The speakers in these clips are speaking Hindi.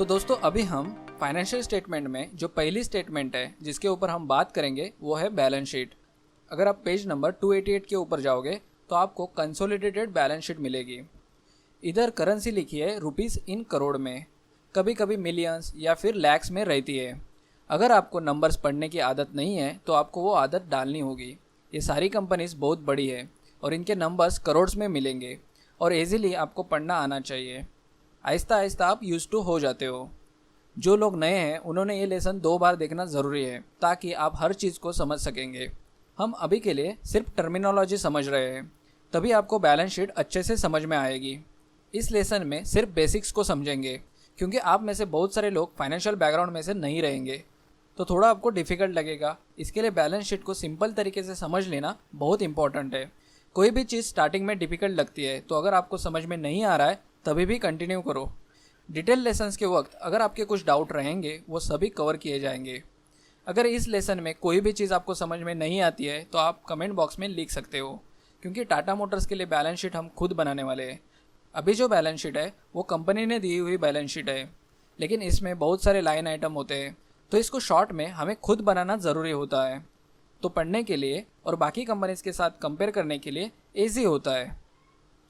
तो दोस्तों अभी हम फाइनेंशियल स्टेटमेंट में जो पहली स्टेटमेंट है जिसके ऊपर हम बात करेंगे वो है बैलेंस शीट। अगर आप पेज नंबर 288 के ऊपर जाओगे तो आपको कंसोलिडेटेड बैलेंस शीट मिलेगी। इधर करेंसी लिखी है रुपीस इन करोड़ में, कभी कभी मिलियंस या फिर लैक्स में रहती है। अगर आपको नंबर्स पढ़ने की आदत नहीं है तो आपको वो आदत डालनी होगी। ये सारी कंपनीज बहुत बड़ी है और इनके नंबर्स करोड़्स में मिलेंगे और इजीली आपको पढ़ना आना चाहिए। आहिस्ता आहिस्ता आप यूज टू हो जाते हो। जो लोग नए हैं उन्होंने ये लेसन 2 बार देखना ज़रूरी है ताकि आप हर चीज़ को समझ सकेंगे। हम अभी के लिए सिर्फ टर्मिनोलॉजी समझ रहे हैं, तभी आपको बैलेंस शीट अच्छे से समझ में आएगी। इस लेसन में सिर्फ बेसिक्स को समझेंगे क्योंकि आप में से बहुत सारे लोग फाइनेंशियल बैकग्राउंड में से नहीं रहेंगे, तो थोड़ा आपको डिफ़िकल्ट लगेगा। इसके लिए बैलेंस शीट को सिंपल तरीके से समझ लेना बहुत इंपॉर्टेंट है। कोई भी चीज़ स्टार्टिंग में डिफ़िकल्ट लगती है, तो अगर आपको समझ में नहीं आ रहा है तभी भी कंटिन्यू करो। डिटेल लेसन्स के वक्त अगर आपके कुछ डाउट रहेंगे वो सभी कवर किए जाएंगे। अगर इस लेसन में कोई भी चीज़ आपको समझ में नहीं आती है तो आप कमेंट बॉक्स में लिख सकते हो, क्योंकि टाटा मोटर्स के लिए बैलेंस शीट हम खुद बनाने वाले हैं। अभी जो बैलेंस शीट है वो कंपनी ने दी हुई बैलेंस शीट है, लेकिन इसमें बहुत सारे लाइन आइटम होते हैं, तो इसको शॉर्ट में हमें खुद बनाना ज़रूरी होता है। तो पढ़ने के लिए और बाकी कंपनीज के साथ कंपेयर करने के लिए ईजी होता है।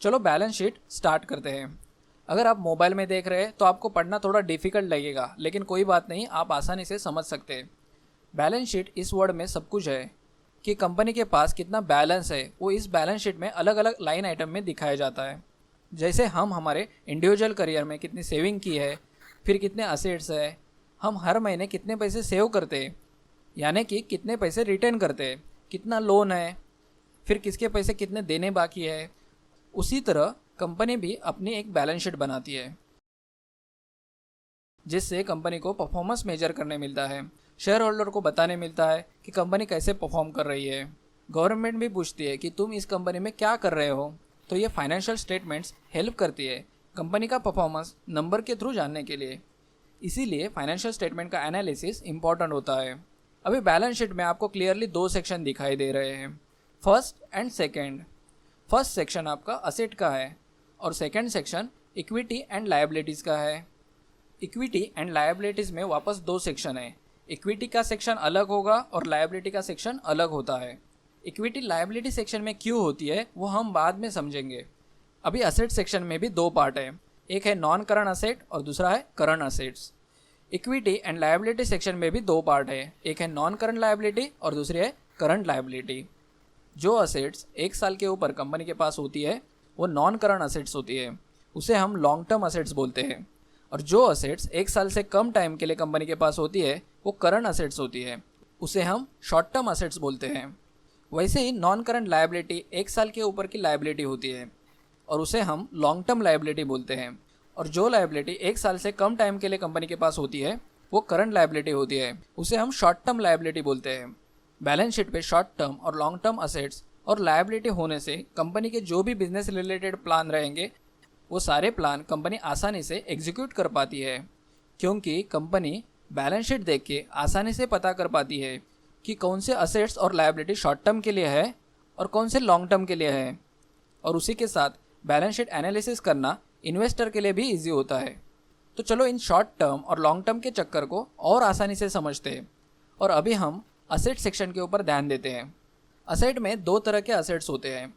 चलो बैलेंस शीट स्टार्ट करते हैं। अगर आप मोबाइल में देख रहे हैं तो आपको पढ़ना थोड़ा डिफ़िकल्ट लगेगा, लेकिन कोई बात नहीं, आप आसानी से समझ सकते हैं। बैलेंस शीट इस वर्ड में सब कुछ है कि कंपनी के पास कितना बैलेंस है, वो इस बैलेंस शीट में अलग अलग लाइन आइटम में दिखाया जाता है। जैसे हम हमारे इंडिविजुअल करियर में कितनी सेविंग की है, फिर कितने असेट्स है, हम हर महीने कितने पैसे सेव करते हैं, यानी कि कितने पैसे रिटर्न करते हैं, कितना लोन है, फिर किसके पैसे कितने देने बाकी है। उसी तरह कंपनी भी अपनी एक बैलेंस शीट बनाती है जिससे कंपनी को परफॉर्मेंस मेजर करने मिलता है, शेयर होल्डर को बताने मिलता है कि कंपनी कैसे परफॉर्म कर रही है। गवर्नमेंट भी पूछती है कि तुम इस कंपनी में क्या कर रहे हो, तो ये फाइनेंशियल स्टेटमेंट्स हेल्प करती है कंपनी का परफॉर्मेंस नंबर के थ्रू जानने के लिए। इसीलिए फाइनेंशियल स्टेटमेंट का एनालिसिस इंपॉर्टेंट होता है। अभी बैलेंस शीट में आपको क्लियरली 2 सेक्शन दिखाई दे रहे हैं, first and second. First section आपका असेट का है और second section equity and liabilities का है। इक्विटी एंड लायबिलिटीज़ में वापस 2 सेक्शन है। इक्विटी का सेक्शन अलग होगा और लायबिलिटी का सेक्शन अलग होता है। इक्विटी लायबिलिटी सेक्शन में क्यों होती है वो हम बाद में समझेंगे। अभी असेट सेक्शन में भी 2 पार्ट है, एक है नॉन करंट असेट और दूसरा है current assets. Equity and liability section में भी 2 पार्ट है, एक है नॉन करंट लायबिलिटी और दूसरी है करंट लायबिलिटी। जो असेट्स 1 साल के ऊपर कंपनी के पास होती है वो नॉन करंट असेट्स होती है, उसे हम लॉन्ग टर्म असेट्स बोलते हैं। और जो असेट्स 1 साल से कम टाइम के लिए कंपनी के पास होती है वो करंट असेट्स होती है, उसे हम शॉर्ट टर्म असेट्स बोलते हैं। वैसे ही नॉन करंट लायबिलिटी 1 साल के ऊपर की लायबिलिटी होती है और उसे हम लॉन्ग टर्म लायबिलिटी बोलते हैं। और जो लायबिलिटी 1 साल से कम टाइम के लिए कंपनी के पास होती है वो करंट लायबिलिटी होती है, उसे हम शॉर्ट टर्म लायबिलिटी बोलते हैं। बैलेंस शीट पे शॉर्ट टर्म और लॉन्ग टर्म असेट्स और लायबिलिटी होने से कंपनी के जो भी बिजनेस रिलेटेड प्लान रहेंगे वो सारे प्लान कंपनी आसानी से एग्जीक्यूट कर पाती है, क्योंकि कंपनी बैलेंस शीट देख के आसानी से पता कर पाती है कि कौन से असेट्स और लायबिलिटी शॉर्ट टर्म के लिए है और कौन से लॉन्ग टर्म के लिए है। और उसी के साथ बैलेंस शीट एनालिसिस करना इन्वेस्टर के लिए भी ईजी होता है। तो चलो इन शॉर्ट टर्म और लॉन्ग टर्म के चक्कर को और आसानी से समझते हैं। और अभी हम असेट सेक्शन के ऊपर ध्यान देते हैं। असेट में 2 तरह के असेट्स होते हैं,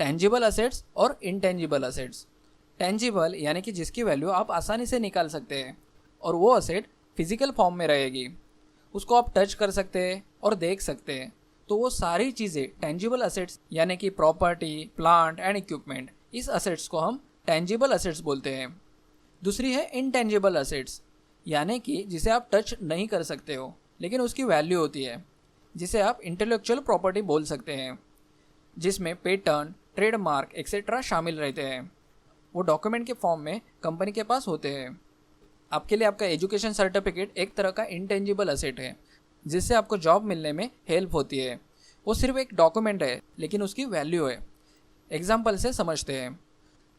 टेंजिबल असेट्स और इनटेंजिबल असेट्स। टेंजिबल यानी कि जिसकी वैल्यू आप आसानी से निकाल सकते हैं, और वो असेट फिजिकल फॉर्म में रहेगी, उसको आप टच कर सकते हैं और देख सकते हैं। तो वो सारी चीज़ें टेंजिबल असेट्स यानी कि प्रॉपर्टी, प्लांट एंड इक्विपमेंट, इस असेट्स को हम टेंजिबल असेट्स बोलते हैं। दूसरी है इनटेंजिबल असेट्स, यानी कि जिसे आप टच नहीं कर सकते हो लेकिन उसकी वैल्यू होती है, जिसे आप इंटेलेक्चुअल प्रॉपर्टी बोल सकते हैं, जिसमें पेटेंट, ट्रेडमार्क एक्सेट्रा शामिल रहते हैं। वो डॉक्यूमेंट के फॉर्म में कंपनी के पास होते हैं। आपके लिए आपका एजुकेशन सर्टिफिकेट एक तरह का इंटेंजिबल असेट है, जिससे आपको जॉब मिलने में हेल्प होती है। वो सिर्फ एक डॉक्यूमेंट है लेकिन उसकी वैल्यू है। एग्जाम्पल से समझते हैं,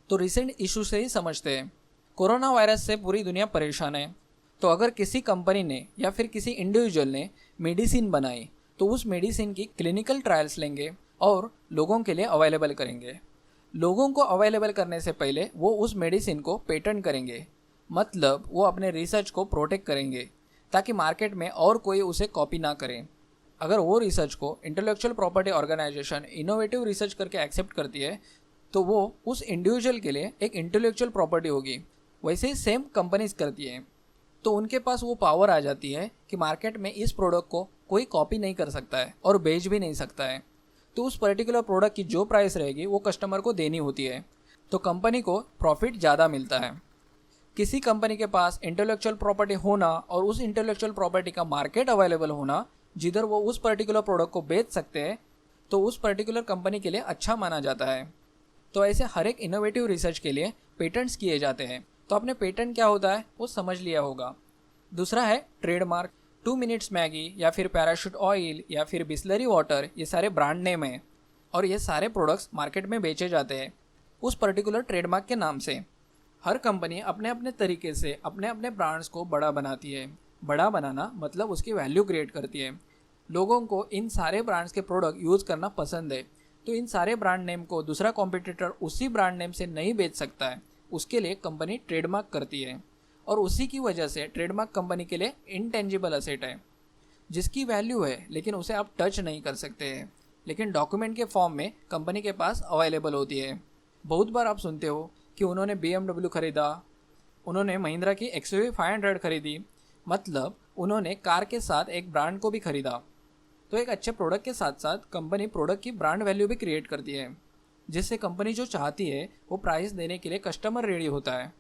तो रिसेंट इशू से ही समझते हैं। कोरोना वायरस से पूरी दुनिया परेशान है, तो अगर किसी कंपनी ने या फिर किसी इंडिविजुअल ने मेडिसिन बनाई तो उस मेडिसिन की क्लिनिकल ट्रायल्स लेंगे और लोगों के लिए अवेलेबल करेंगे। लोगों को अवेलेबल करने से पहले वो उस मेडिसिन को पेटेंट करेंगे। मतलब वो अपने रिसर्च को प्रोटेक्ट करेंगे ताकि मार्केट में और कोई उसे कॉपी ना करे। अगर वो रिसर्च को intellectual property organisation innovative research करके एक्सेप्ट करती है तो वो उस इंडिविजुअल के लिए एक इंटेलेक्चुअल प्रॉपर्टी होगी। वैसे ही सेम कंपनीज करती है, तो उनके पास वो पावर आ जाती है कि मार्केट में इस प्रोडक्ट को कोई कॉपी नहीं कर सकता है और बेच भी नहीं सकता है। तो उस पर्टिकुलर प्रोडक्ट की जो प्राइस रहेगी वो कस्टमर को देनी होती है, तो कंपनी को प्रॉफिट ज़्यादा मिलता है। किसी कंपनी के पास इंटेलेक्चुअल प्रॉपर्टी होना और उस इंटेलेक्चुअल प्रॉपर्टी का मार्केट अवेलेबल होना जिधर वो उस पर्टिकुलर प्रोडक्ट को बेच सकते हैं, तो उस पर्टिकुलर कंपनी के लिए अच्छा माना जाता है। तो ऐसे हर एक इनोवेटिव रिसर्च के लिए पेटेंट्स किए जाते हैं। तो आपने पेटेंट क्या होता है वो समझ लिया होगा। दूसरा है ट्रेडमार्क। 2 मिनट्स मैगी या फिर पैराशूट ऑयल या फिर बिस्लरी वाटर, ये सारे ब्रांड नेम हैं और ये सारे प्रोडक्ट्स मार्केट में बेचे जाते हैं उस पर्टिकुलर ट्रेडमार्क के नाम से। हर कंपनी अपने अपने तरीके से अपने अपने ब्रांड्स को बड़ा बनाती है। बड़ा बनाना मतलब उसकी वैल्यू क्रिएट करती है। लोगों को इन सारे ब्रांड्स के प्रोडक्ट यूज़ करना पसंद है, तो इन सारे ब्रांड नेम को दूसरा कॉम्पिटिटर उसी ब्रांड नेम से नहीं बेच सकता है, उसके लिए कंपनी ट्रेडमार्क करती है। और उसी की वजह से ट्रेडमार्क कंपनी के लिए इंटेंजिबल असेट है जिसकी वैल्यू है लेकिन उसे आप टच नहीं कर सकते हैं, लेकिन डॉक्यूमेंट के फॉर्म में कंपनी के पास अवेलेबल होती है। बहुत बार आप सुनते हो कि उन्होंने BMW खरीदा, उन्होंने महिंद्रा की XUV 500 खरीदी, मतलब उन्होंने कार के साथ एक ब्रांड को भी खरीदा। तो एक अच्छे प्रोडक्ट के साथ साथ कंपनी प्रोडक्ट की ब्रांड वैल्यू भी क्रिएट करती है, जिससे कंपनी जो चाहती है वो प्राइस देने के लिए कस्टमर रेडी होता है।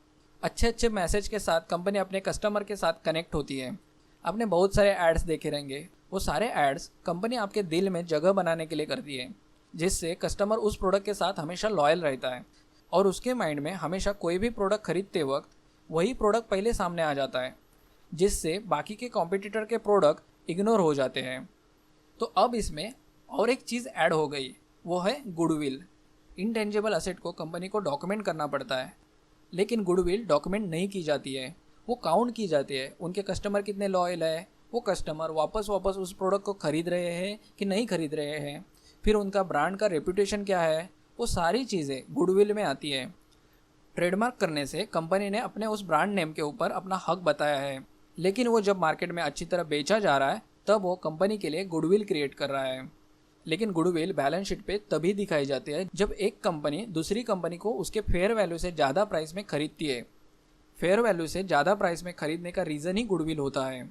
अच्छे अच्छे मैसेज के साथ कंपनी अपने कस्टमर के साथ कनेक्ट होती है। आपने बहुत सारे एड्स देखे रहेंगे, वो सारे एड्स कंपनी आपके दिल में जगह बनाने के लिए करती है, जिससे कस्टमर उस प्रोडक्ट के साथ हमेशा लॉयल रहता है और उसके माइंड में हमेशा कोई भी प्रोडक्ट खरीदते वक्त वही प्रोडक्ट पहले सामने आ जाता है, जिससे बाकी के कॉम्पिटिटर के प्रोडक्ट इग्नोर हो जाते हैं। तो अब इसमें और एक चीज़ ऐड हो गई, वो है गुडविल। इंटेंजिबल असेट को कंपनी को डॉक्यूमेंट करना पड़ता है, लेकिन गुडविल डॉक्यूमेंट नहीं की जाती है, वो काउंट की जाती है। उनके कस्टमर कितने लॉयल है, वो कस्टमर वापस उस प्रोडक्ट को खरीद रहे हैं कि नहीं खरीद रहे हैं, फिर उनका ब्रांड का रेपुटेशन क्या है, वो सारी चीज़ें गुडविल में आती है। ट्रेडमार्क करने से कंपनी ने अपने उस ब्रांड नेम के ऊपर अपना हक बताया है, लेकिन वो जब मार्केट में अच्छी तरह बेचा जा रहा है तब वो कंपनी के लिए गुडविल क्रिएट कर रहा है। लेकिन गुडविल बैलेंस शीट पे तभी दिखाई जाती है जब एक कंपनी दूसरी कंपनी को उसके फेयर वैल्यू से ज़्यादा प्राइस में खरीदती है। फेयर वैल्यू से ज़्यादा प्राइस में खरीदने का रीज़न ही गुडविल होता है।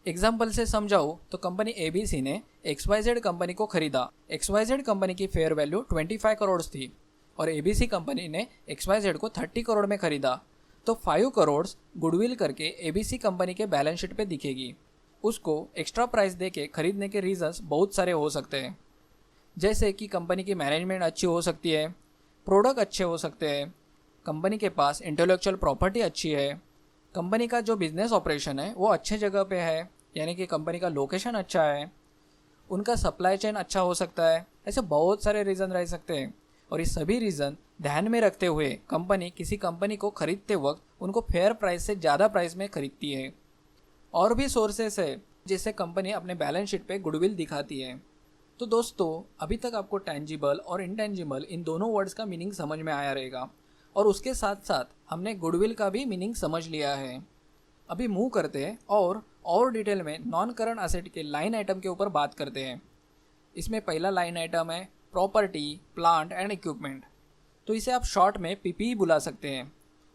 एग्जाम्पल से समझाऊँ तो कंपनी ABC ने XYZ कंपनी को खरीदा। XYZ कंपनी की फेयर वैल्यू 25 करोड़ थी और ABC कंपनी ने XYZ को 30 करोड़ में खरीदा, तो 5 करोड़ गुडविल करके ABC कंपनी के बैलेंस शीट पे दिखेगी। उसको एक्स्ट्रा प्राइस देके खरीदने के रीजंस बहुत सारे हो सकते हैं, जैसे कि कंपनी की मैनेजमेंट अच्छी हो सकती है, प्रोडक्ट अच्छे हो सकते हैं, कंपनी के पास इंटेलेक्चुअल प्रॉपर्टी अच्छी है, कंपनी का जो बिजनेस ऑपरेशन है वो अच्छे जगह पे है, यानी कि कंपनी का लोकेशन अच्छा है, उनका सप्लाई चेन अच्छा हो सकता है। ऐसे बहुत सारे रीज़न रह सकते हैं और ये सभी रीज़न ध्यान में रखते हुए कंपनी किसी कंपनी को खरीदते वक्त उनको फेयर प्राइस से ज़्यादा प्राइस में खरीदती है। और भी सोर्सेस है जिससे कंपनी अपने बैलेंस शीट पे गुडविल दिखाती है। तो दोस्तों, अभी तक आपको टेंजिबल और इंटेंजिबल इन दोनों वर्ड्स का मीनिंग समझ में आया रहेगा और उसके साथ साथ हमने गुडविल का भी मीनिंग समझ लिया है। अभी मूव करते हैं और डिटेल में नॉन करंट असेट के लाइन आइटम के ऊपर बात करते हैं। इसमें पहला लाइन आइटम है प्रॉपर्टी, प्लांट एंड इक्विपमेंट। तो इसे आप शॉर्ट में PPE बुला सकते हैं।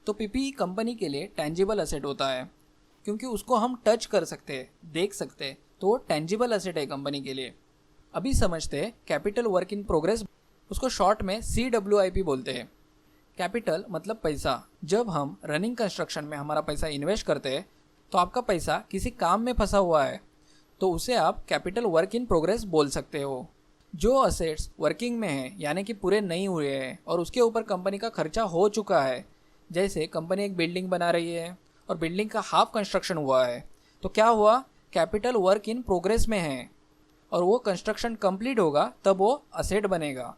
तो PPE कंपनी के लिए टेंजिबल असेट होता है क्योंकि उसको हम टच कर सकते हैं, देख सकते हैं, तो वो टेंजिबल असेट है कंपनी के लिए। अभी समझते हैं कैपिटल वर्क इन प्रोग्रेस, उसको शॉर्ट में CWIP बोलते हैं। कैपिटल मतलब पैसा। जब हम रनिंग कंस्ट्रक्शन में हमारा पैसा इन्वेस्ट करते हैं तो आपका पैसा किसी काम में फंसा हुआ है, तो उसे आप कैपिटल वर्क इन प्रोग्रेस बोल सकते हो। जो असेट्स वर्किंग में हैं यानी कि पूरे नहीं हुए हैं और उसके ऊपर कंपनी का खर्चा हो चुका है, जैसे कंपनी एक बिल्डिंग बना रही है और बिल्डिंग का हाफ कंस्ट्रक्शन हुआ है, तो क्या हुआ, कैपिटल वर्क इन प्रोग्रेस में है और वो कंस्ट्रक्शन कंप्लीट होगा तब वो असेट बनेगा।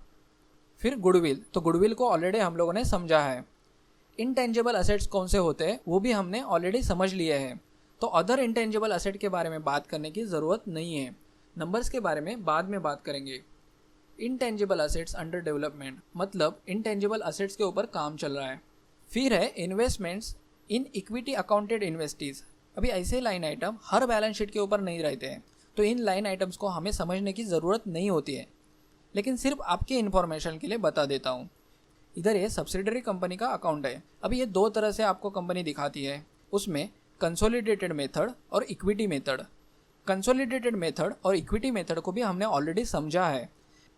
फिर गुडविल, तो गुडविल को ऑलरेडी हम लोगों ने समझा है। इंटेंजिबल असेट्स कौन से होते हैं वो भी हमने ऑलरेडी समझ लिए हैं, तो अदर इंटेंजिबल असेट के बारे में बात करने की ज़रूरत नहीं है। नंबर्स के बारे में बाद में बात करेंगे। इंटेंजिबल असेट्स अंडर डेवलपमेंट, मतलब इंटेंजिबल असेट्स के ऊपर काम चल रहा है। फिर है इन्वेस्टमेंट्स इन इक्विटी अकाउंटेड इन्वेस्टीज, अभी ऐसे लाइन आइटम हर बैलेंस शीट के ऊपर नहीं रहते हैं, तो इन लाइन आइटम्स को हमें समझने की ज़रूरत नहीं होती है, लेकिन सिर्फ आपके इन्फॉर्मेशन के लिए बता देता हूँ। इधर ये सब्सिडरी कंपनी का अकाउंट है। अभी ये दो तरह से आपको कंपनी दिखाती है, उसमें कंसोलिडेटेड मेथड और इक्विटी मेथड। कंसोलिडेटेड मेथड और इक्विटी मेथड को भी हमने ऑलरेडी समझा है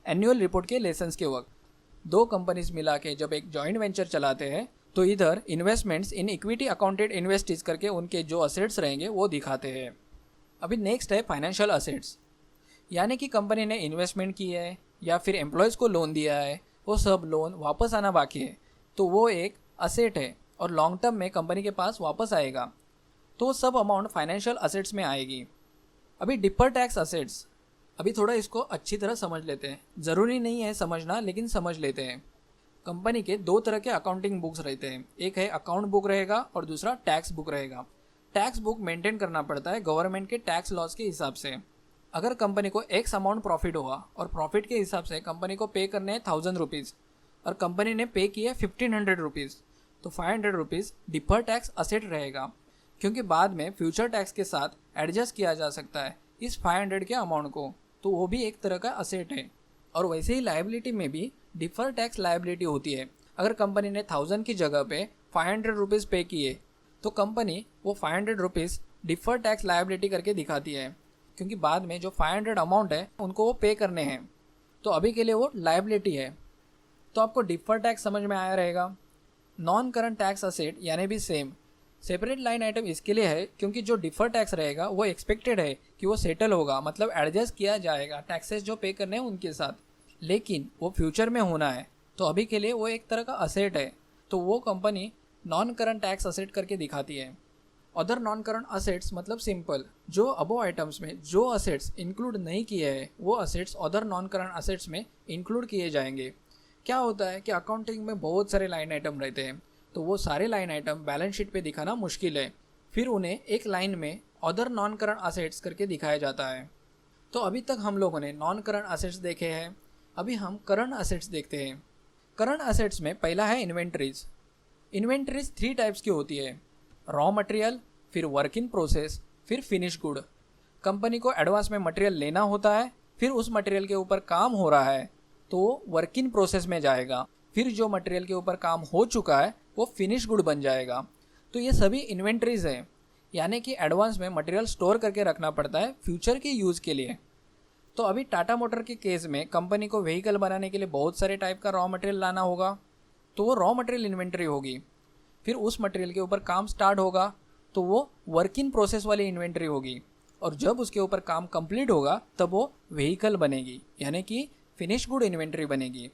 एनुअल रिपोर्ट के लेसन्स के वक्त। दो कंपनीज मिला के जब एक जॉइंट वेंचर चलाते हैं तो इधर इन्वेस्टमेंट्स इन इक्विटी अकाउंटेड इन्वेस्टीज करके उनके जो असेट्स रहेंगे वो दिखाते हैं। अभी नेक्स्ट है फाइनेंशियल असेट्स, यानी कि कंपनी ने इन्वेस्टमेंट की है या फिर एम्प्लॉयज़ को लोन दिया है, वो सब लोन वापस आना बाकी है, तो वो एक असेट है और लॉन्ग टर्म में कंपनी के पास वापस आएगा, तो वो सब अमाउंट फाइनेंशियल असेट्स में आएगी। अभी डिफर टैक्स असेट्स, अभी थोड़ा इसको अच्छी तरह समझ लेते हैं, ज़रूरी नहीं है समझना लेकिन समझ लेते हैं। कंपनी के दो तरह के अकाउंटिंग बुक्स रहते हैं, एक है अकाउंट बुक रहेगा और दूसरा टैक्स बुक रहेगा। टैक्स बुक मेंटेन करना पड़ता है गवर्नमेंट के टैक्स लॉज के हिसाब से। अगर कंपनी को एक्स अमाउंट प्रॉफिट हुआ और प्रॉफिट के हिसाब से कंपनी को पे करने हैं 1000 रुपीज़ और कंपनी ने पे किए 1500 रुपीज़, तो 500 रुपीज़ डिफर टैक्स असेट रहेगा, क्योंकि बाद में फ्यूचर टैक्स के साथ एडजस्ट किया जा सकता है इस 500 के अमाउंट को, तो वो भी एक तरह का असेट है। और वैसे ही लायबिलिटी में भी डिफर टैक्स लायबिलिटी होती है। अगर कंपनी ने 1000 की जगह पे 500 रुपीज़ पे किए तो कंपनी वो 500 रुपीज़ डिफर टैक्स लायबिलिटी करके दिखाती है, क्योंकि बाद में जो 500 अमाउंट है उनको वो पे करने हैं, तो अभी के लिए वो लायबिलिटी है। तो आपको डिफर टैक्स समझ में आया रहेगा। नॉन करंट टैक्स असेट यानी भी सेम सेपरेट लाइन आइटम इसके लिए है क्योंकि जो डिफर टैक्स रहेगा वो एक्सपेक्टेड है कि वो सेटल होगा, मतलब एडजस्ट किया जाएगा टैक्सेस जो पे करने हैं उनके साथ, लेकिन वो फ्यूचर में होना है, तो अभी के लिए वो एक तरह का असेट है, तो वो company non current tax asset करके दिखाती है। अदर नॉन करंट असेट्स मतलब सिंपल, जो अबो आइटम्स में जो असेट्स इंक्लूड नहीं किए हैं वो assets other non current assets में इंक्लूड किए जाएंगे। क्या होता है कि अकाउंटिंग में बहुत सारे लाइन आइटम रहते हैं, तो वो सारे लाइन आइटम बैलेंस शीट पे दिखाना मुश्किल है, फिर उन्हें एक लाइन में अदर नॉन करंट असेट्स करके दिखाया जाता है। तो अभी तक हम लोगों ने नॉन करंट असेट्स देखे हैं, अभी हम करंट असेट्स देखते हैं। करंट असेट्स में पहला है इन्वेंट्रीज। इन्वेंट्रीज 3 टाइप्स की होती है, रॉ मटेरियल, फिर वर्क इन प्रोसेस, फिर फिनिश गुड। कंपनी को एडवांस में मटेरियल लेना होता है, फिर उस मटेरियल के ऊपर काम हो रहा है तो वर्क इन प्रोसेस में जाएगा, फिर जो मटेरियल के ऊपर काम हो चुका है वो फिनिश गुड बन जाएगा। तो ये सभी इन्वेंट्रीज हैं, यानी कि एडवांस में मटेरियल स्टोर करके रखना पड़ता है फ्यूचर के यूज़ के लिए। तो अभी टाटा मोटर के केस में कंपनी को व्हीकल बनाने के लिए बहुत सारे टाइप का रॉ मटेरियल लाना होगा, तो वो रॉ मटेरियल इन्वेंट्री होगी। फिर उस मटेरियल के ऊपर काम स्टार्ट होगा तो वो वर्क इन प्रोसेस वाली इन्वेंट्री होगी, और जब उसके ऊपर काम कंप्लीट होगा तब वो व्हीकल बनेगी, यानी कि फिनिश गुड इन्वेंट्री बनेगी।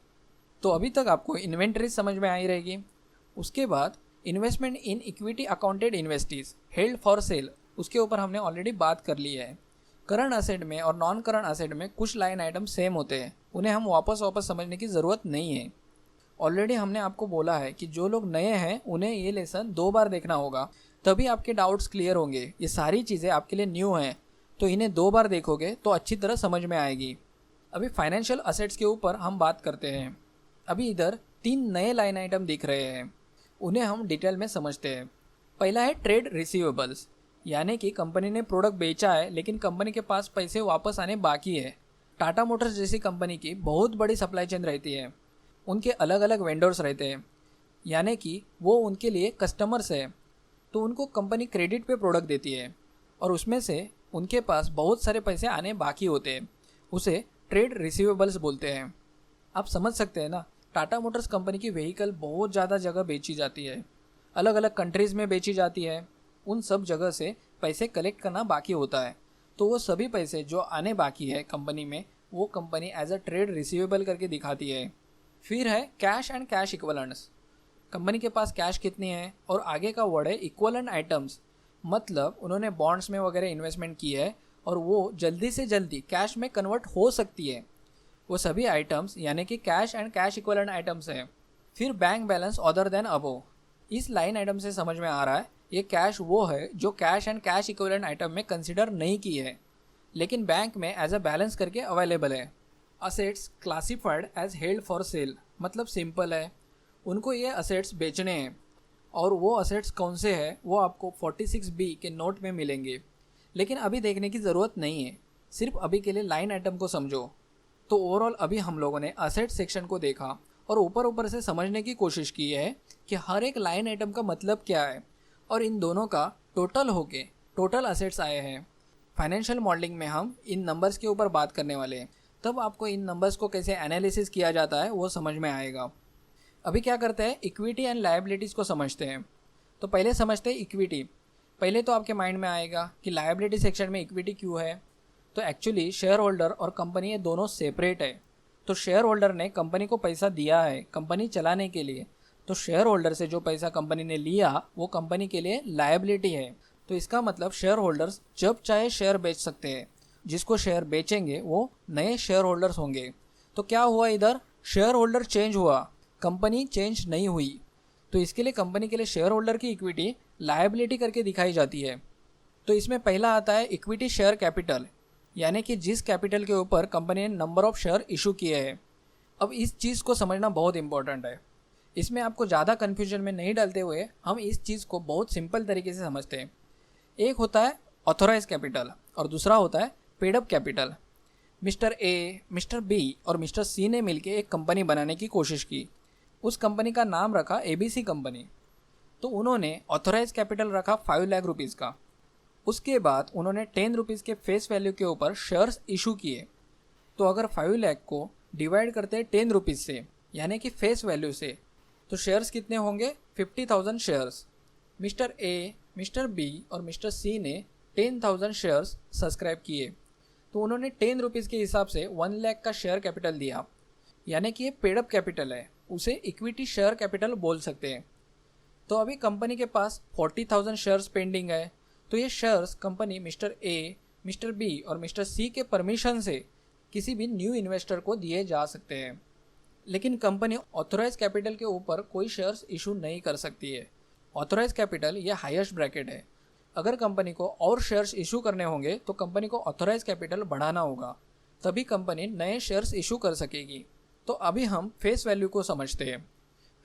तो अभी तक आपको इन्वेंट्री समझ में आई रहेगी। उसके बाद investment in equity accounted investees held for sale, उसके ऊपर हमने ऑलरेडी बात कर ली है। करंट असेट में और नॉन करंट असेट में कुछ लाइन आइटम सेम होते हैं, उन्हें हम वापस समझने की ज़रूरत नहीं है। ऑलरेडी हमने आपको बोला है कि जो लोग नए हैं उन्हें ये लेसन 2 बार देखना होगा, तभी आपके डाउट्स क्लियर होंगे। ये सारी चीज़ें आपके लिए न्यू हैं, तो इन्हें 2 बार देखोगे तो अच्छी तरह समझ में आएगी। अभी फाइनेंशियल असेट्स के ऊपर हम बात करते हैं। अभी इधर 3 नए लाइन आइटम दिख रहे हैं, उन्हें हम डिटेल में समझते हैं। पहला है ट्रेड रिसीवेबल्स, यानी कि कंपनी ने प्रोडक्ट बेचा है लेकिन कंपनी के पास पैसे वापस आने बाकी है। टाटा मोटर्स जैसी कंपनी की बहुत बड़ी सप्लाई चेन रहती है, उनके अलग अलग वेंडर्स रहते हैं, यानी कि वो उनके लिए कस्टमर्स है, तो उनको कंपनी क्रेडिट पे प्रोडक्ट देती है और उसमें से उनके पास बहुत सारे पैसे आने बाकी होते हैं, उसे ट्रेड रिसीवेबल्स बोलते हैं। आप समझ सकते हैं ना, टाटा मोटर्स कंपनी की व्हीकल बहुत ज़्यादा जगह बेची जाती है, अलग अलग कंट्रीज़ में बेची जाती है, उन सब जगह से पैसे कलेक्ट करना बाकी होता है, तो वो सभी पैसे जो आने बाकी है कंपनी में वो company as a trade receivable करके दिखाती है। फिर है cash and cash equivalents. Company के पास कैश कितनी है और आगे का वर्ड है इक्वलेंट आइटम्स, मतलब उन्होंने बॉन्ड्स में वगैरह इन्वेस्टमेंट की है और वो जल्दी से जल्दी कैश में कन्वर्ट हो सकती है, वो सभी आइटम्स यानी कि cash and cash equivalent items हैं। फिर बैंक बैलेंस अदर देन अबो, इस लाइन आइटम से समझ में आ रहा है ये कैश वो है जो cash and cash equivalent item में कंसिडर नहीं की है लेकिन बैंक में एज अ बैलेंस करके अवेलेबल है। Assets classified as held for sale, मतलब सिंपल है, उनको ये असेट्स बेचने हैं, और वो असेट्स कौन से हैं वो आपको 46B के नोट में मिलेंगे। लेकिन अभी देखने की ज़रूरत नहीं है, सिर्फ अभी के लिए लाइन आइटम को समझो। तो ओवरऑल अभी हम लोगों ने असेट सेक्शन को देखा और ऊपर ऊपर से समझने की कोशिश की है कि हर एक लाइन आइटम का मतलब क्या है और इन दोनों का टोटल होके टोटल असेट्स आए हैं। फाइनेंशियल मॉडलिंग में हम इन नंबर्स के ऊपर बात करने वाले हैं, तब आपको इन नंबर्स को कैसे एनालिसिस किया जाता है वो समझ में आएगा। अभी क्या करते हैं, इक्विटी एंड लायबिलिटीज़ को समझते हैं। तो पहले समझते हैं इक्विटी। पहले तो आपके माइंड में आएगा कि लायबिलिटी सेक्शन में इक्विटी क्यों है। तो एक्चुअली शेयर होल्डर और कंपनी ये दोनों सेपरेट है। तो शेयर होल्डर ने कंपनी को पैसा दिया है कंपनी चलाने के लिए, तो शेयर होल्डर से जो पैसा कंपनी ने लिया वो कंपनी के लिए लायबिलिटी है। तो इसका मतलब शेयर होल्डर्स जब चाहे शेयर बेच सकते हैं, जिसको शेयर बेचेंगे वो नए शेयर होल्डर्स होंगे। तो क्या हुआ, इधर शेयर होल्डर चेंज हुआ, कंपनी चेंज नहीं हुई। तो इसके लिए कंपनी के लिए शेयर होल्डर की इक्विटी लायबिलिटी करके दिखाई जाती है। तो इसमें पहला आता है इक्विटी शेयर कैपिटल, यानी कि जिस कैपिटल के ऊपर कंपनी ने नंबर ऑफ शेयर इशू किए हैं। अब इस चीज़ को समझना बहुत इंपॉर्टेंट है। इसमें आपको ज़्यादा कन्फ्यूजन में नहीं डालते हुए हम इस चीज़ को बहुत सिंपल तरीके से समझते हैं। एक होता है ऑथोराइज कैपिटल और दूसरा होता है paid up capital. Mister A, mister B और मिस्टर सी ने मिलकर एक कंपनी बनाने की कोशिश की। उस कंपनी का नाम रखा ABC कंपनी। तो उन्होंने ऑथोराइज कैपिटल रखा 5 लाख रुपीज़ का। उसके बाद उन्होंने 10 रुपीज़ के फेस वैल्यू के ऊपर शेयर्स इशू किए। तो अगर 5 लाख को डिवाइड करते हैं 10 रुपीज़ से, यानी कि फेस वैल्यू से, तो शेयर्स कितने होंगे, 50,000 shares. Mister A, mister B और मिस्टर सी ने 10,000 शेयर्स सब्सक्राइब किए। तो उन्होंने 10 रुपीज़ के हिसाब से 1 लाख का शेयर कैपिटल दिया, यानी कि ये पेड अप कैपिटल है, उसे इक्विटी शेयर कैपिटल बोल सकते हैं। तो अभी कंपनी के पास 40,000 शेयर्स पेंडिंग है। तो ये shares company mister A, mister B और मिस्टर सी के परमिशन से किसी भी न्यू इन्वेस्टर को दिए जा सकते हैं। लेकिन कंपनी ऑथोराइज कैपिटल के ऊपर कोई शेयर्स इशू नहीं कर सकती है। ऑथोराइज कैपिटल ये हाईएस्ट ब्रैकेट है। अगर कंपनी को और शेयर्स इशू करने होंगे तो कंपनी को ऑथोराइज कैपिटल बढ़ाना होगा, तभी कंपनी नए शेयर्स इशू कर सकेगी। तो अभी हम फेस वैल्यू को समझते हैं।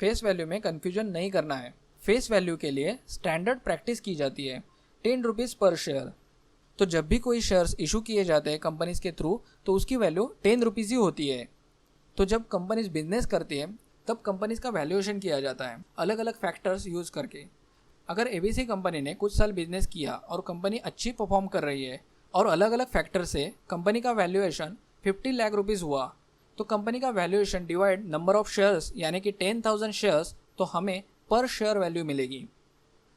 फेस वैल्यू में कन्फ्यूजन नहीं करना है। फेस वैल्यू के लिए स्टैंडर्ड प्रैक्टिस की जाती है 10 रुपीज़ पर शेयर। तो जब भी कोई शेयर्स इशू किए जाते हैं कंपनीज के थ्रू तो उसकी वैल्यू 10 रुपीज़ ही होती है। तो जब कंपनीज बिजनेस करती है तब कंपनीज का वैल्यूएशन किया जाता है अलग अलग फैक्टर्स यूज़ करके। अगर ABC कंपनी ने कुछ साल बिजनेस किया और कंपनी अच्छी परफॉर्म कर रही है और अलग अलग फैक्टर से कंपनी का वैल्यूएशन 50 लाख रुपीज़ हुआ, तो कंपनी का valuation divide number of shares यानी कि 10,000 शेयर्स, तो हमें पर शेयर वैल्यू मिलेगी।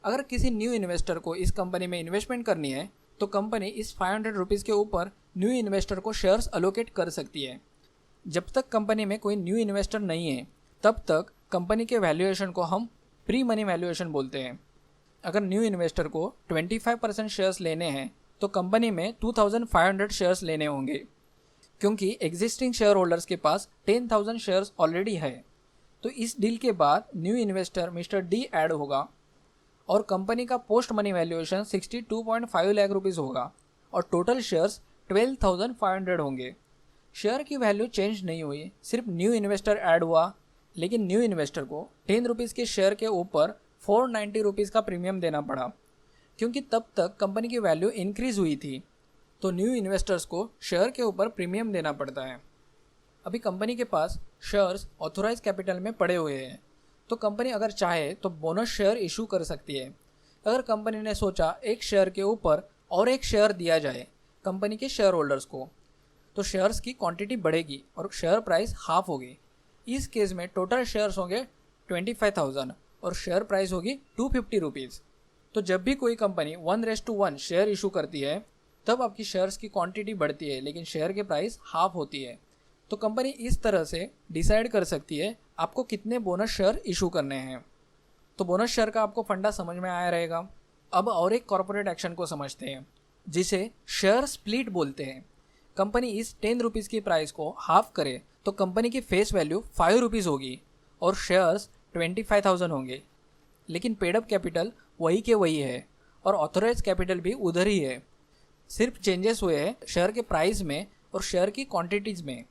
अगर किसी न्यू इन्वेस्टर को इस कंपनी में इन्वेस्टमेंट करनी है तो कंपनी इस 500 रुपीज़ के ऊपर न्यू इन्वेस्टर को शेयर्स अलोकेट कर सकती है। जब तक कंपनी में कोई न्यू इन्वेस्टर नहीं है तब तक कंपनी के वैल्यूएशन को हम प्री मनी वैल्यूएशन बोलते हैं। अगर न्यू इन्वेस्टर को 25% शेयर्स लेने हैं तो कंपनी में 2,500 शेयर्स लेने होंगे, क्योंकि एग्जिस्टिंग शेयर होल्डर्स के पास 10,000 शेयर्स ऑलरेडी है। तो इस डील के बाद new investor mister D add होगा और कंपनी का post money valuation 62.5 lakh rupees होगा और टोटल शेयर्स 12,500 होंगे। शेयर की वैल्यू चेंज नहीं हुई, सिर्फ न्यू इन्वेस्टर ऐड हुआ, लेकिन न्यू इन्वेस्टर को 10 रुपीज़ के शेयर के ऊपर 490 रुपीज़ का प्रीमियम देना पड़ा, क्योंकि तब तक कंपनी की वैल्यू इंक्रीज़ हुई थी। तो न्यू इन्वेस्टर्स को शेयर के ऊपर प्रीमियम देना पड़ता है। अभी कंपनी के पास शेयर्स ऑथोराइज कैपिटल में पड़े हुए हैं, तो कंपनी अगर चाहे तो बोनस शेयर इशू कर सकती है। अगर कंपनी ने सोचा एक शेयर के ऊपर और एक शेयर दिया जाए कंपनी के शेयर होल्डर्स को, तो शेयर्स की क्वांटिटी बढ़ेगी और शेयर प्राइस हाफ होगी। इस केस में टोटल शेयर्स होंगे 25,000 और शेयर प्राइस होगी 250 रुपीज़। तो जब भी कोई कंपनी 1:1 शेयर इशू करती है तब आपकी शेयर्स की क्वांटिटी बढ़ती है, लेकिन शेयर के प्राइस हाफ होती है। तो कंपनी इस तरह से डिसाइड कर सकती है आपको कितने बोनस शेयर इशू करने हैं। तो बोनस शेयर का आपको फंडा समझ में आया रहेगा। अब और एक कॉर्पोरेट एक्शन को समझते हैं जिसे शेयर स्प्लिट बोलते हैं। कंपनी इस 10 रुपीज़ की प्राइस को हाफ करे तो कंपनी की फेस वैल्यू 5 रुपीज़ होगी और शेयर्स 25,000 होंगे, लेकिन पेड अप कैपिटल वही के वही है और ऑथोराइज कैपिटल भी उधर ही है। सिर्फ चेंजेस हुए हैं शेयर के प्राइस में और शेयर की क्वांटिटीज़ में।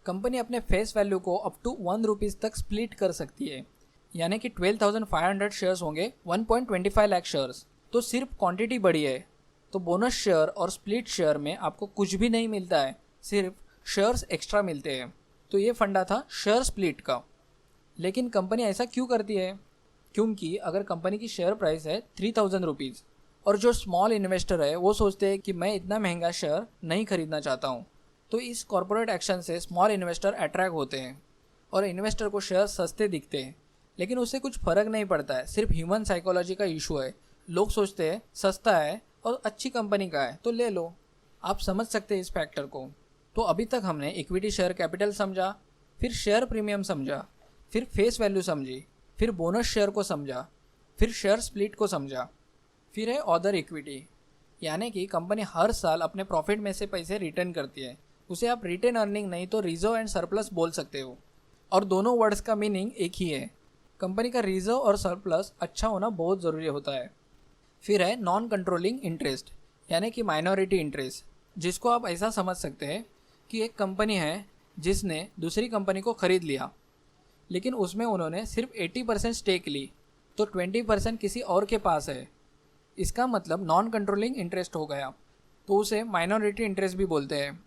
कंपनी अपने फेस वैल्यू को अप टू 1 रुपीज़ तक स्प्लिट कर सकती है, यानी कि 12,500 शेयर्स होंगे 1.25 लाख शेयर्स। तो सिर्फ क्वांटिटी बढ़ी है, तो बोनस शेयर और स्प्लिट शेयर में आपको कुछ भी नहीं मिलता है, सिर्फ शेयर्स एक्स्ट्रा मिलते हैं। तो ये फंडा था शेयर स्प्लिट का। लेकिन कंपनी ऐसा क्यों करती है? क्योंकि अगर कंपनी की शेयर प्राइस है 3,000 रुपीज़ और जो स्मॉल इन्वेस्टर है वो सोचते हैं कि मैं इतना महंगा शेयर नहीं खरीदना चाहता हूँ, तो इस कॉर्पोरेट एक्शन से स्मॉल इन्वेस्टर अट्रैक्ट होते हैं और इन्वेस्टर को शेयर सस्ते दिखते हैं। लेकिन उससे कुछ फ़र्क नहीं पड़ता है, सिर्फ ह्यूमन साइकोलॉजी का इशू है। लोग सोचते हैं सस्ता है और अच्छी कंपनी का है तो ले लो। आप समझ सकते हैं इस फैक्टर को। तो अभी तक हमने इक्विटी शेयर कैपिटल समझा, फिर शेयर प्रीमियम समझा, फिर फेस वैल्यू समझी, फिर बोनस शेयर को समझा, फिर शेयर स्प्लिट को समझा, फिर है अदर इक्विटी, यानी कि कंपनी हर साल अपने प्रॉफिट में से पैसे रिटर्न करती है। उसे आप रिटेन अर्निंग नहीं तो रिजर्व एंड सरप्लस बोल सकते हो, और दोनों वर्ड्स का मीनिंग एक ही है। कंपनी का रिजर्व और सरप्लस अच्छा होना बहुत ज़रूरी होता है। फिर है नॉन कंट्रोलिंग इंटरेस्ट, यानी कि माइनॉरिटी इंटरेस्ट, जिसको आप ऐसा समझ सकते हैं कि एक कंपनी है जिसने दूसरी कंपनी को ख़रीद लिया, लेकिन उसमें उन्होंने सिर्फ 80% स्टेक ली, तो 20% किसी और के पास है। इसका मतलब नॉन कंट्रोलिंग इंटरेस्ट हो गया, तो उसे माइनॉरिटी इंटरेस्ट भी बोलते हैं।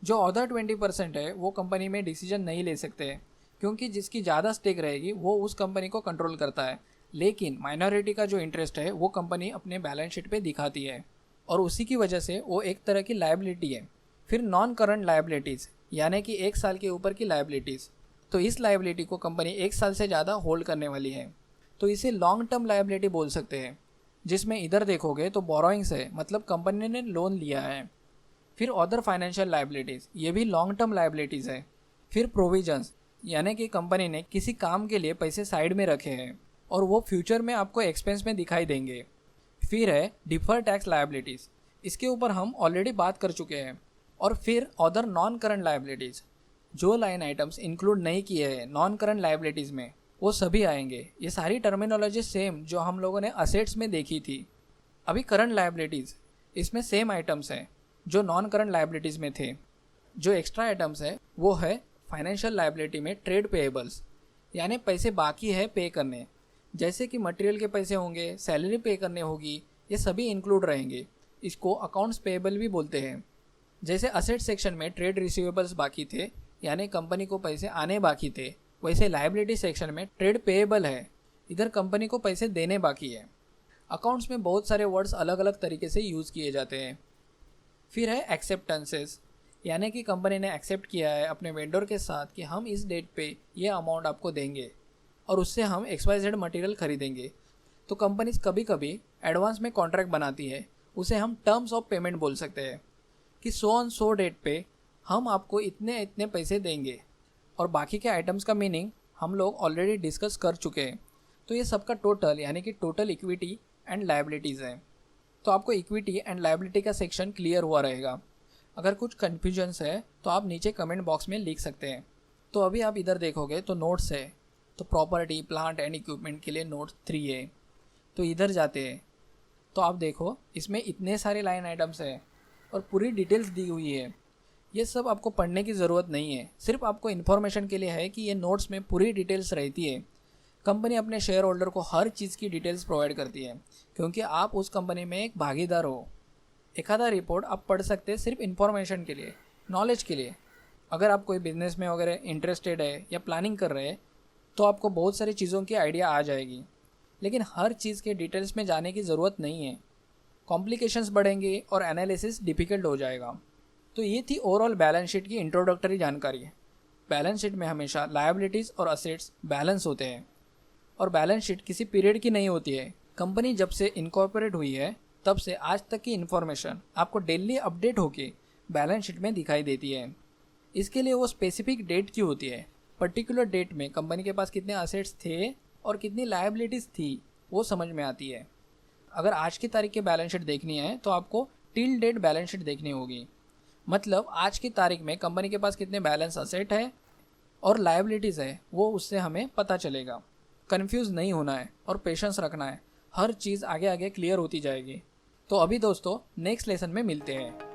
जो अदर 20% है वो कंपनी में डिसीजन नहीं ले सकते, क्योंकि जिसकी ज़्यादा स्टेक रहेगी वो उस कंपनी को कंट्रोल करता है। लेकिन माइनॉरिटी का जो इंटरेस्ट है वो कंपनी अपने बैलेंस शीट पे दिखाती है, और उसी की वजह से वो एक तरह की लायबिलिटी है। फिर नॉन करंट लायबिलिटीज़, यानी कि 1 साल के ऊपर की लायबिलिटीज़, तो इस लायबिलिटी को कंपनी 1 साल से ज़्यादा होल्ड करने वाली है, तो इसे लॉन्ग टर्म लायबिलिटी बोल सकते हैं। जिसमें इधर देखोगे तो बोरोइंग्स है, मतलब कंपनी ने लोन लिया है। फिर अदर फाइनेंशियल लायबिलिटीज़, ये भी लॉन्ग टर्म लायबिलिटीज़ है। फिर प्रोविजंस, यानी कि कंपनी ने किसी काम के लिए पैसे साइड में रखे हैं और वो फ्यूचर में आपको एक्सपेंस में दिखाई देंगे। फिर है डिफर टैक्स लायबिलिटीज़, इसके ऊपर हम ऑलरेडी बात कर चुके हैं। और फिर अदर नॉन करंट लायबिलिटीज़, जो लाइन आइटम्स इंक्लूड नहीं किए हैं नॉन करंट लायबिलिटीज़ में, वो सभी आएंगे। ये सारी टर्मिनोलॉजी सेम जो हम लोगों ने असेट्स में देखी थी। अभी करंट लायबिलिटीज़, इसमें सेम आइटम्स हैं जो नॉन करंट लायबिलिटीज़ में थे। जो एक्स्ट्रा आइटम्स है वो है फाइनेंशियल लायबिलिटी में ट्रेड पेएबल्स, यानी पैसे बाकी है पे करने, जैसे कि मटेरियल के पैसे होंगे, सैलरी पे करने होगी, ये सभी इंक्लूड रहेंगे। इसको अकाउंट्स पेएबल भी बोलते हैं। जैसे असेट सेक्शन में ट्रेड रिसीवेबल्स बाकी थे, यानी कंपनी को पैसे आने बाकी थे, वैसे लायबिलिटी सेक्शन में ट्रेड पेएबल है, इधर कंपनी को पैसे देने बाकी है। अकाउंट्स में बहुत सारे वर्ड्स अलग अलग तरीके से यूज़ किए जाते हैं। फिर है एक्सेप्टेंसेस, यानी कि कंपनी ने एक्सेप्ट किया है अपने वेंडर के साथ कि हम इस डेट पे ये अमाउंट आपको देंगे और उससे हम XYZ मटेरियल खरीदेंगे। तो कंपनीज कभी कभी एडवांस में कॉन्ट्रैक्ट बनाती है, उसे हम टर्म्स ऑफ पेमेंट बोल सकते हैं कि सो ऑन सो डेट पे हम आपको इतने इतने पैसे देंगे, और बाकी के आइटम्स का मीनिंग हम लोग ऑलरेडी डिस्कस कर चुके हैं। तो ये सबका टोटल, यानी कि टोटल इक्विटी एंड लायबिलिटीज़ है। तो आपको इक्विटी एंड लायबिलिटी का सेक्शन क्लियर हुआ रहेगा। अगर कुछ कन्फ्यूजन्स है तो आप नीचे कमेंट बॉक्स में लिख सकते हैं। तो अभी आप इधर देखोगे तो नोट्स है, तो प्रॉपर्टी प्लांट एंड इक्विपमेंट के लिए नोट 3 है। तो इधर जाते हैं तो आप देखो इसमें इतने सारे लाइन आइटम्स है और पूरी डिटेल्स दी हुई है। ये सब आपको पढ़ने की ज़रूरत नहीं है, सिर्फ आपको इन्फॉर्मेशन के लिए है कि ये नोट्स में पूरी डिटेल्स रहती है। कंपनी अपने शेयर होल्डर को हर चीज़ की डिटेल्स प्रोवाइड करती है, क्योंकि आप उस कंपनी में एक भागीदार हो। एक आधा रिपोर्ट आप पढ़ सकते हैं सिर्फ इन्फॉर्मेशन के लिए, नॉलेज के लिए। अगर आप कोई बिजनेस में वगैरह इंटरेस्टेड है या प्लानिंग कर रहे हैं तो आपको बहुत सारी चीज़ों की आइडिया आ जाएगी, लेकिन हर चीज़ के डिटेल्स में जाने की ज़रूरत नहीं है। कॉम्प्लिकेशंस बढ़ेंगे और एनालिसिस डिफ़िकल्ट हो जाएगा। तो ये थी ओवरऑल बैलेंस शीट की इंट्रोडक्टरी जानकारी। बैलेंस शीट में हमेशा लायबिलिटीज़ और असेट्स बैलेंस होते हैं, और बैलेंस शीट किसी पीरियड की नहीं होती है। कंपनी जब से इनकॉर्पोरेट हुई है तब से आज तक की इन्फॉर्मेशन आपको डेली अपडेट होके बैलेंस शीट में दिखाई देती है। इसके लिए वो स्पेसिफिक डेट की होती है, पर्टिकुलर डेट में कंपनी के पास कितने असेट्स थे और कितनी लायबिलिटीज़ थी वो समझ में आती है। अगर आज की तारीख की बैलेंस शीट देखनी है तो आपको टिल डेट बैलेंस शीट देखनी होगी, मतलब आज की तारीख में कंपनी के पास कितने बैलेंस असेट है और लायबिलिटीज़ है वो उससे हमें पता चलेगा। कंफ्यूज नहीं होना है और पेशेंस रखना है, हर चीज़ आगे आगे क्लियर होती जाएगी। तो अभी दोस्तों नेक्स्ट लेसन में मिलते हैं।